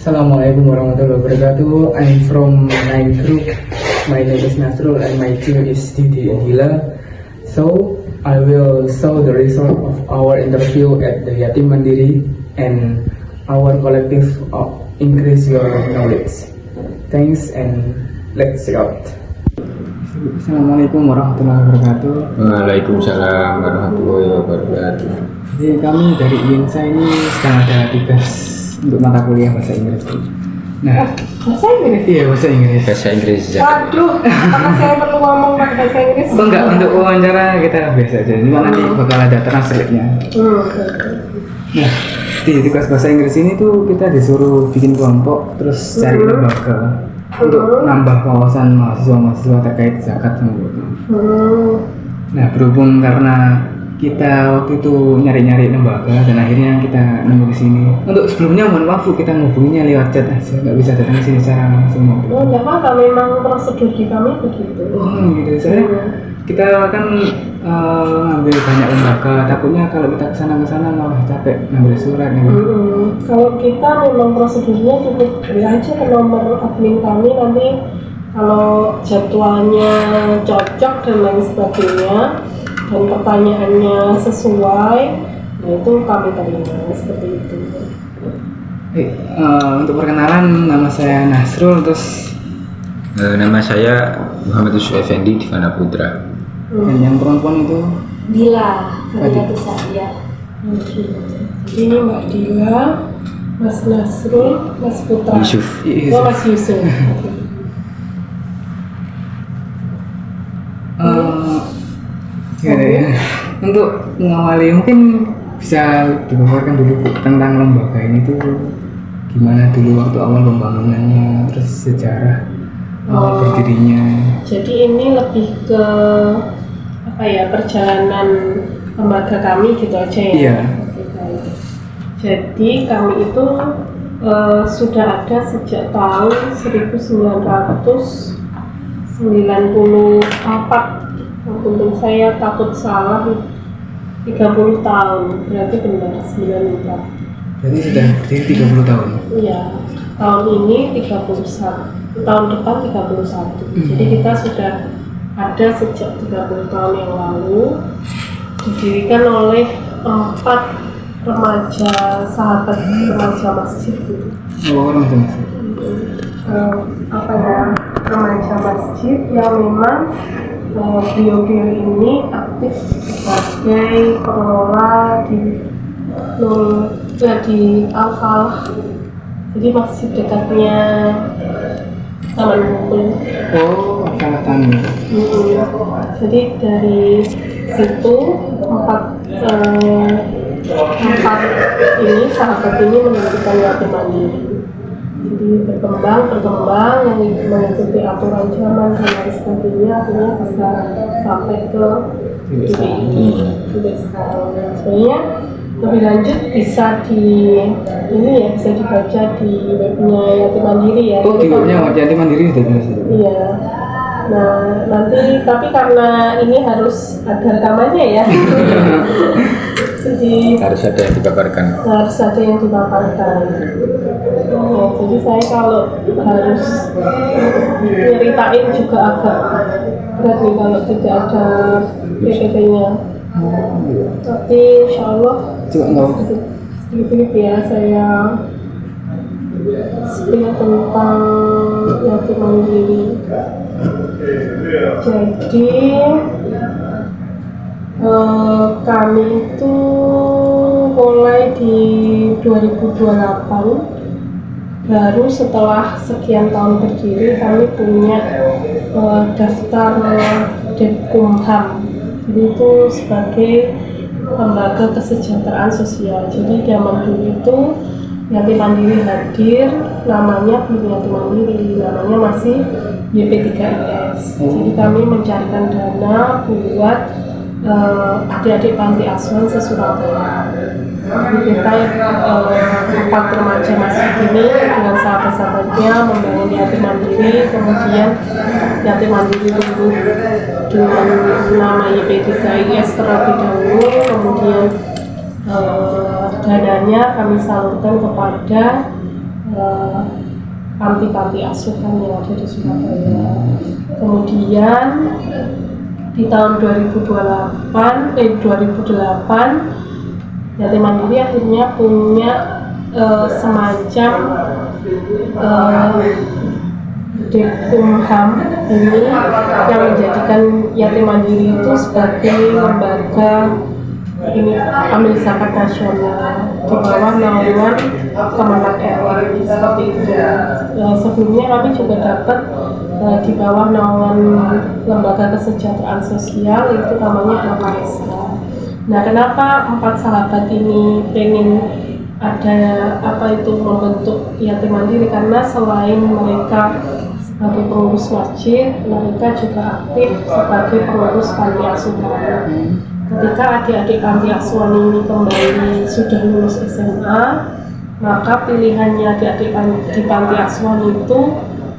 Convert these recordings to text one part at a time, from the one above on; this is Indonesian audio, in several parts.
Assalamualaikum warahmatullahi wabarakatuh. I'm from 9 group. My name is Nasrul and my team is Didi and Hila. So I will show the result of our interview at the Yatim Mandiri and our collective increase your knowledge. Thanks and let's check out. Assalamualaikum warahmatullahi wabarakatuh. Waalaikumsalam warahmatullahi wabarakatuh. Jadi kami dari INSA ini sedang ada tugas untuk mata kuliah bahasa Inggris. Nah, bahasa Inggris? Iya, bahasa Inggris. Bahasa Inggris ya. Waduh, apakah saya perlu ngomong pakai bahasa Inggris? Oh, enggak, untuk wawancara kita biasa aja. Ini nanti bakal ada translate-nya. Nah, di tugas bahasa Inggris ini tuh kita disuruh bikin kelompok, terus cari lembaga untuk nambah wawasan mahasiswa-mahasiswa terkait zakat sama itu. Nah, berhubung karena kita waktu itu nyari-nyari lembaga dan akhirnya kita nemu di sini. Untuk sebelumnya mohon maaf kita ngubunginya lewat chat aja, nggak bisa datang ke sini secara langsung. Oh, enggak apa-apa, memang prosedur di kami begitu. Oh gitu, soalnya kita kan ngambil banyak lembaga, takutnya kalau kita kesana malah capek ngambil surat. Kalau kita memang prosedurnya cukup beli aja ke nomor admin kami, nanti kalau jadwalnya cocok dan lain sebagainya dan pertanyaannya sesuai, nah itu kami terima seperti itu. Untuk perkenalan, nama saya Nasrul, terus Nama saya Muhammad Yusuf Effendi Divana Putra. dan yang perempuan itu Dila, Dila Besaya. Ini Mbak Dila, Mas Nasrul, Mas Putra. Yusuf. Oh, Mas Yusuf. ya. Untuk mengawali mungkin bisa dipaparkan dulu Bu, tentang lembaga ini tuh gimana dulu waktu awal pembangunannya, terus sejarah awal berdirinya. Jadi ini lebih ke apa ya, perjalanan lembaga kami gitu aja ya. Iya. Jadi kami itu sudah ada sejak tahun 1994. Untuk saya takut salah, 30 tahun, berarti benar 94. Berarti sudah berdiri 30 tahun. Iya, tahun ini 31, tahun depan 31. Jadi kita sudah ada sejak 30 tahun yang lalu, didirikan oleh 4 remaja sahabat remaja masjid gitu. Oh, orang jelas. Apa ya, remaja masjid yang memang beliau-beliau ini aktif sebagai pengelola di Al-Falah, jadi masjid dekatnya Taman Bungkul. Oh, salah tanya. Jadi dari situ empat ini sahabat ini menentukan yatim mandiri. Jadi berkembang yang mengikuti aturan zaman dan lain sebagainya, akhirnya bisa sampai ke titik ini sekarang. Sebenarnya lebih lanjut bisa bisa dibaca di webnya Yatim Mandiri ya. Oh, di webnya Yatim Mandiri sudah bisa. Iya. Nah, nanti tapi karena ini harus ada rekamannya ya. Jadi Harus ada yang dipaparkan. harus ada yang dipaparkan. Jadi saya kalau harus nyeritain juga agak berat nih kalau tidak ada PPT-nya. Tapi insya Allah sedikit ya saya spill tentang yatim mandiri. Jadi kami itu mulai di 2028. Baru setelah sekian tahun berdiri kami punya daftar Depkumham. Jadi itu sebagai lembaga kesejahteraan sosial. Jadi zaman dulu itu yatim mandiri hadir, namanya belum yatim mandiri, namanya masih YP3IS. Jadi kami mencarikan dana buat adik-adik panti asuhan se-Surabaya. Jadi kita 4 remaja masjid ini dengan sahabat-sahabatnya membangun yatim mandiri, kemudian yatim mandiri tumbuh dengan nama YP3IS terlebih dahulu, kemudian dananya kami salurkan kepada panti asuhan yang ada di Surabaya. Kemudian di tahun 2008 Yatim Mandiri akhirnya punya semacam Dekumham ini yang menjadikan Yatim Mandiri itu sebagai lembaga ini ambil zakat nasional di bawah naungan Kemenag RI seperti itu. Sebelumnya kami juga dapat di bawah naungan lembaga kesejahteraan sosial itu namanya LPSK. Nah, kenapa 4 sahabat ini pengen ada membentuk Yatim Mandiri? Karena selain mereka sebagai pengurus masjid, mereka juga aktif sebagai pengurus panti asuhan. Ketika adik-adik panti asuhan ini kembali sudah lulus SMA, maka pilihannya adik-adik di panti asuhan itu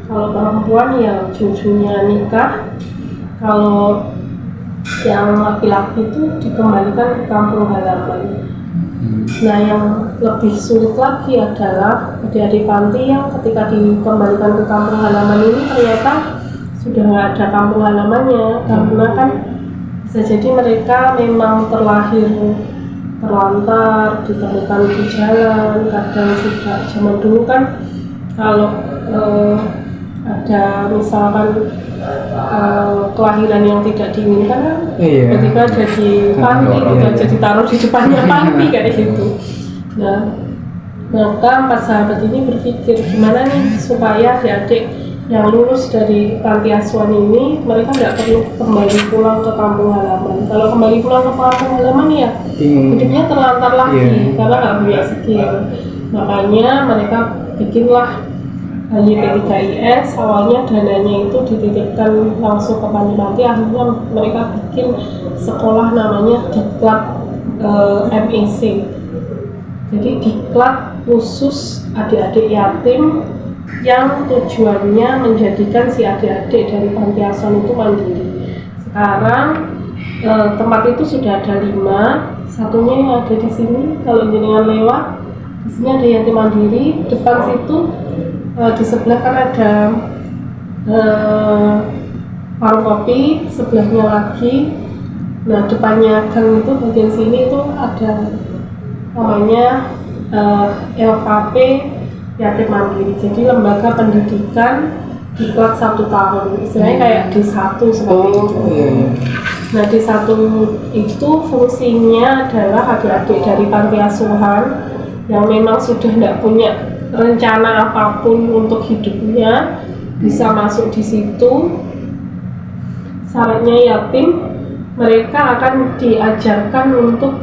kalau perempuan yang cucunya nikah, kalau yang laki-laki itu dikembalikan ke kampung halaman. Nah, yang lebih sulit lagi adalah adik-adik panti yang ketika dikembalikan ke kampung halaman ini ternyata sudah nggak ada kampung halamannya, karena kan bisa jadi mereka memang terlahir terlantar, ditemukan di jalan. Kadang juga zaman dulu kan kalau ada misalkan kelahiran yang tidak diinginkan kan, ketika jadi panti kita jadi taruh di depannya panti kayak gitu. Nah, maka 4 sahabat ini berpikir gimana nih supaya adik-adik yang lulus dari panti asuhan ini mereka nggak perlu kembali pulang ke kampung halaman. Kalau kembali pulang ke kampung halaman ya hidupnya terlantar lagi karena nggak punya skill. Makanya mereka bikinlah YP3IS. Awalnya dananya itu dititipkan langsung ke panti-panti, akhirnya mereka bikin sekolah namanya Diklat MEC. Jadi diklat khusus adik-adik yatim yang tujuannya menjadikan si adik-adik dari panti asuhan itu mandiri. Sekarang tempat itu sudah ada 5, satunya yang ada di sini. Kalau jenengan lewat, di sini ada Yatim Mandiri. Depan situ di sebelah kan ada warung kopi, sebelahnya lagi. Nah, depannya gang itu bagian sini itu ada namanya LKP Yatim Mandiri. Jadi lembaga pendidikan diklat 1 tahun, istilahnya kayak D1 seperti itu. Nah, D1 itu fungsinya adalah adik-adik dari panti asuhan yang memang sudah tidak punya rencana apapun untuk hidupnya bisa masuk di situ. Syaratnya yatim, mereka akan diajarkan untuk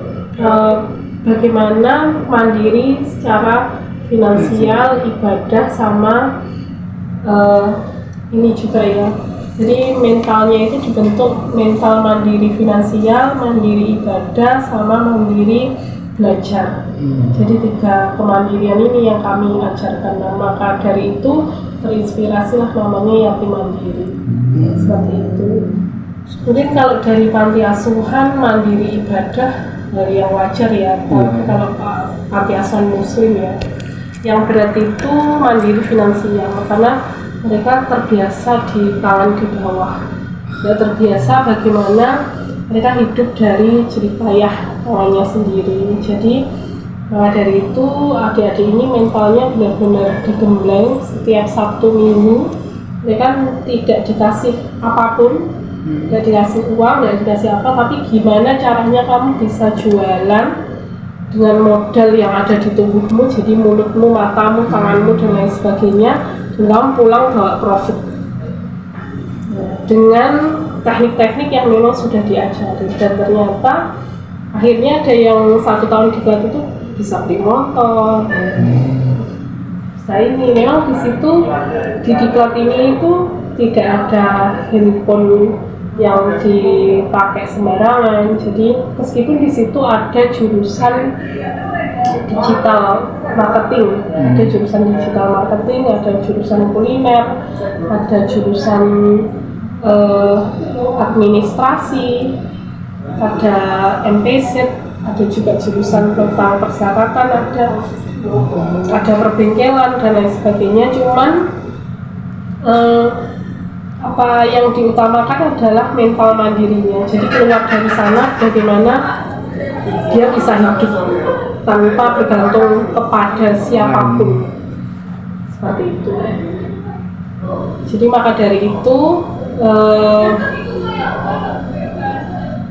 bagaimana mandiri secara finansial, ibadah, sama ini juga ya. Jadi mentalnya itu dibentuk mental mandiri finansial, mandiri ibadah, sama mandiri belajar. Jadi 3 kemandirian ini yang kami ajarkan. Nah, maka dari itu terinspirasilah namanya Yatim Mandiri. Seperti itu. Mungkin kalau dari panti asuhan mandiri ibadah dari yang wajar ya. Kalau panti asuhan muslim ya, yang berat itu mandiri finansial, karena mereka terbiasa di tangan di bawah. Tidak terbiasa bagaimana mereka hidup dari jerih payah tangannya sendiri. Jadi dari itu adik-adik ini mentalnya benar-benar digembleng. Setiap Sabtu Minggu mereka tidak dikasih apapun, tidak dikasih uang, tidak dikasih apa, tapi gimana caranya kamu bisa jualan dengan modal yang ada di tubuhmu, jadi mulutmu, matamu, tanganmu, dan lain sebagainya, dan kamu pulang bawa profit. Dengan teknik-teknik yang memang sudah diajari. Dan ternyata akhirnya ada yang 1 tahun diklat itu bisa beli motor, bisa ini. Memang di situ di diklat ini itu tidak ada handphone yang dipakai sembarangan. Jadi meskipun di situ ada jurusan digital marketing, ada jurusan digital marketing, ada jurusan kuliner, ada jurusan administrasi, ada MPZ, ada juga jurusan tentang persyaratan, ada perbengkelan dan lain sebagainya. Cuman apa yang diutamakan adalah mental mandirinya. Jadi keluar dari sana bagaimana dia bisa hidup tanpa bergantung kepada siapapun, seperti itu. Jadi maka dari itu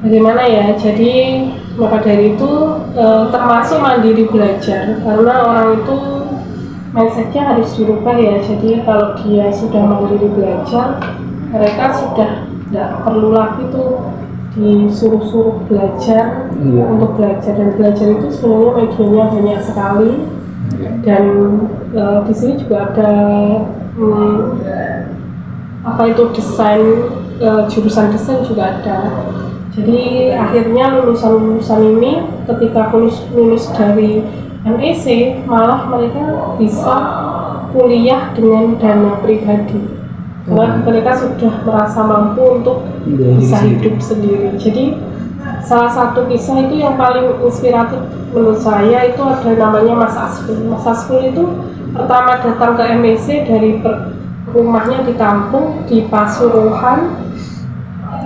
bagaimana ya? Jadi maka dari itu termasuk mandiri belajar, karena orang itu mindsetnya harus dirubah ya. Jadi kalau dia sudah mandiri belajar, mereka sudah tidak perlu lagi tuh disuruh-suruh belajar untuk belajar, dan belajar itu sebenarnya medianya banyak sekali. Dan di sini juga ada apa itu desain, jurusan desain juga ada. Jadi akhirnya lulusan ini ketika lulus dari MEC malah mereka bisa kuliah dengan dana pribadi, karena mereka sudah merasa mampu untuk bisa hidup sendiri. Jadi salah satu kisah itu yang paling inspiratif menurut saya itu ada namanya Mas Asful. Mas Asful itu pertama datang ke MEC dari rumahnya di kampung di Pasuruan.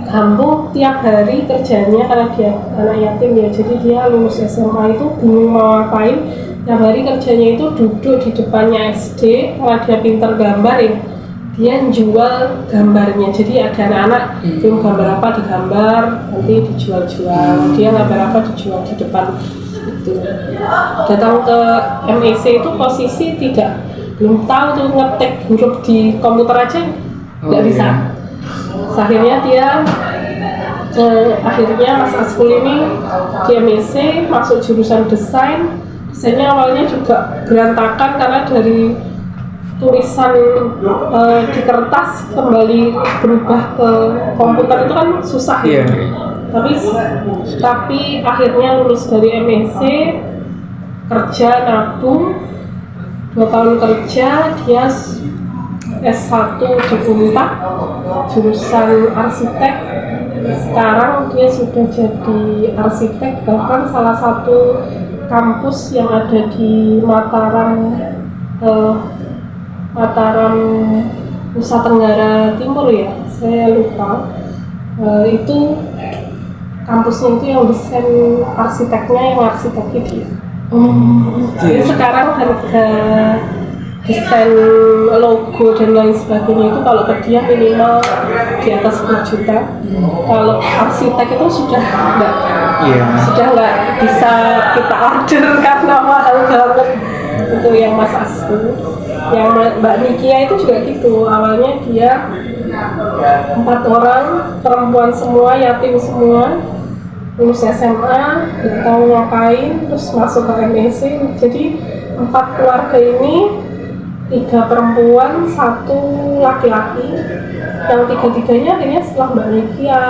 Kampung tiap hari kerjanya, karena dia anak yatim ya, jadi dia lulus SMA itu bingung mau ngapain. Tiap hari kerjanya itu duduk di depannya SD, karena dia pintar gambar ya, dia jual gambarnya. Jadi ada anak-anak tim gambar apa digambar, nanti dijual-jual, dia gambar apa dijual di depan itu. Datang ke MEC itu posisi belum tahu tuh ngetik huruf di komputer aja nggak bisa. Akhirnya Mas Asful ini di MEC masuk jurusan desain. Desainnya awalnya juga berantakan karena dari tulisan di kertas kembali berubah ke komputer itu kan susah ya. Tapi akhirnya lulus dari MEC, kerja nabung 2 tahun kerja, dia S1 di Unpad, jurusan arsitek. Sekarang dia sudah jadi arsitek, bahkan salah satu kampus yang ada di Mataram Nusa Tenggara Timur ya, saya lupa. Itu kampusnya itu yang desain arsiteknya yang arsiteknya dia. Jadi sekarang harga desain logo dan lain sebagainya itu kalau ke dia minimal di atas 10 juta. Kalau arsitek itu sudah nggak bisa kita order karena mahal banget. Itu yang Mas Asfu. Yang Mbak Nikia itu juga gitu. Awalnya dia 4 orang, perempuan semua, yatim semua, lulus SMA, nggak tahu ngapain, terus masuk ke MEC. Jadi 4 keluarga ini, 3 perempuan, 1 laki-laki. Yang 3-tiganya akhirnya setelah Mbak Nikia,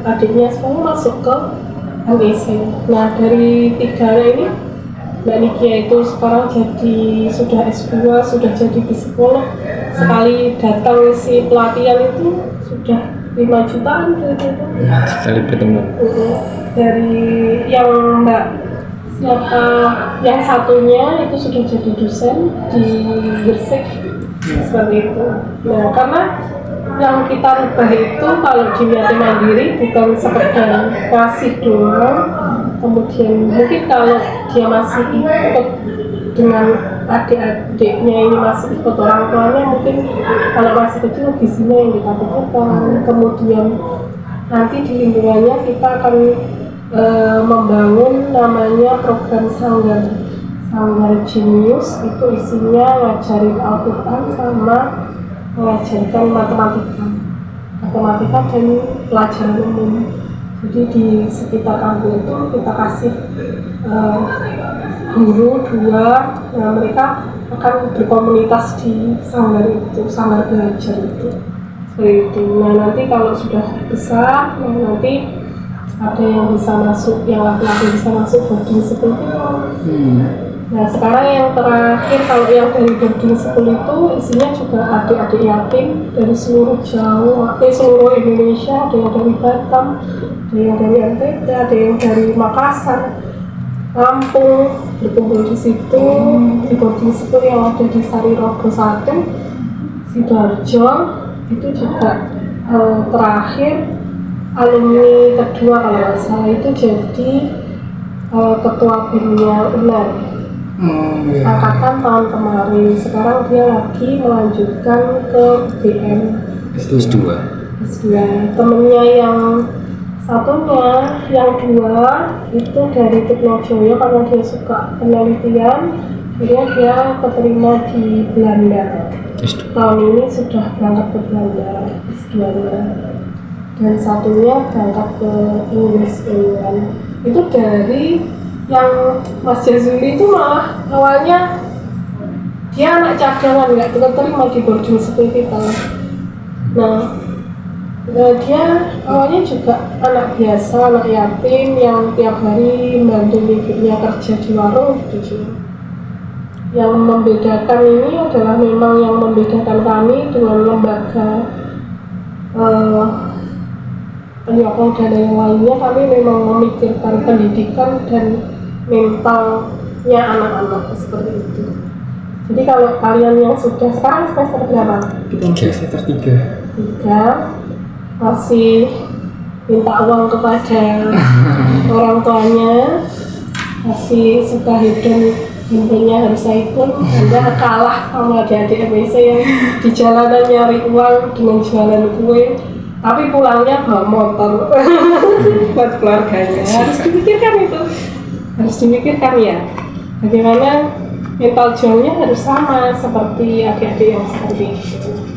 adiknya semua masuk ke MEC. Nah dari 3 ini, Mbak Nikia itu sekarang sudah S2, sudah jadi psikolog. Sekali datang si pelatihan itu sudah 5 jutaan gitu. Sekali bertemu. Dari yang yang satunya itu sudah jadi dosen di Gresik, seperti itu. Nah, karena yang kita rubah itu kalau di yatim mandiri bukan sekedar ngasih doang, kemudian mungkin kalau dia masih ikut dengan adik-adiknya ini, masih ikut orang tuanya, mungkin kalau masih kecil gizinya yang kita pikirkan. Kemudian nanti di lingkungannya kita akan membangun namanya program Sanggar Genius. Itu isinya ngajarin Al-Quran sama mengajarkan matematika dan pelajaran umum. Jadi di sekitar kampung itu kita kasih guru 2, nah mereka akan berkomunitas di sanggar belajar itu. Seperti itu. Nah nanti kalau sudah besar, nanti ada yang bisa masuk, yang laki-laki bisa masuk boarding school. Nah sekarang yang terakhir, kalau yang dari boarding school itu isinya juga adik-adik yatim dari seluruh seluruh Indonesia. Ada yang dari Batam, ada yang dari NTT, ada yang dari Makassar, Lampung, berkumpul di situ di boarding school yang ada di Sarirogo 1 Sidoarjo itu juga terakhir alumni kedua kalau nggak salah itu jadi ketua BEM-nya UNER angkatan tahun kemarin. Sekarang dia lagi melanjutkan ke BM S2. Temennya yang satunya, yang dua itu dari Teknojoyo karena dia suka penelitian, akhirnya dia keterima di Belanda. S2. Tahun ini sudah berangkat ke Belanda S2-nya. Dan satunya berangkat ke Inggris England. Itu dari yang Mas Jazuli itu malah awalnya dia anak cadangan, nggak keterima di boarding school kita. Nah, dia awalnya juga anak biasa, anak yatim yang tiap hari membantu ibunya kerja di warung gitu. Yang membedakan ini adalah memang yang membedakan kami dengan lembaga penyokong dan yang lainnya, kami memang memikirkan pendidikan dan mentalnya anak-anak seperti itu. Jadi kalau kalian yang sudah sekarang semester berapa? Kita masih semester 3 masih minta uang kepada orang tuanya, masih suka handphonenya harus iPhone, Anda kalah sama adik-adik MSc yang di jalanan nyari uang dengan jualan kue, tapi pulangnya bawa motor buat keluarganya. Harus dipikirkan ya, bagaimana mental juangnya harus sama seperti adik-adik yang seperti itu.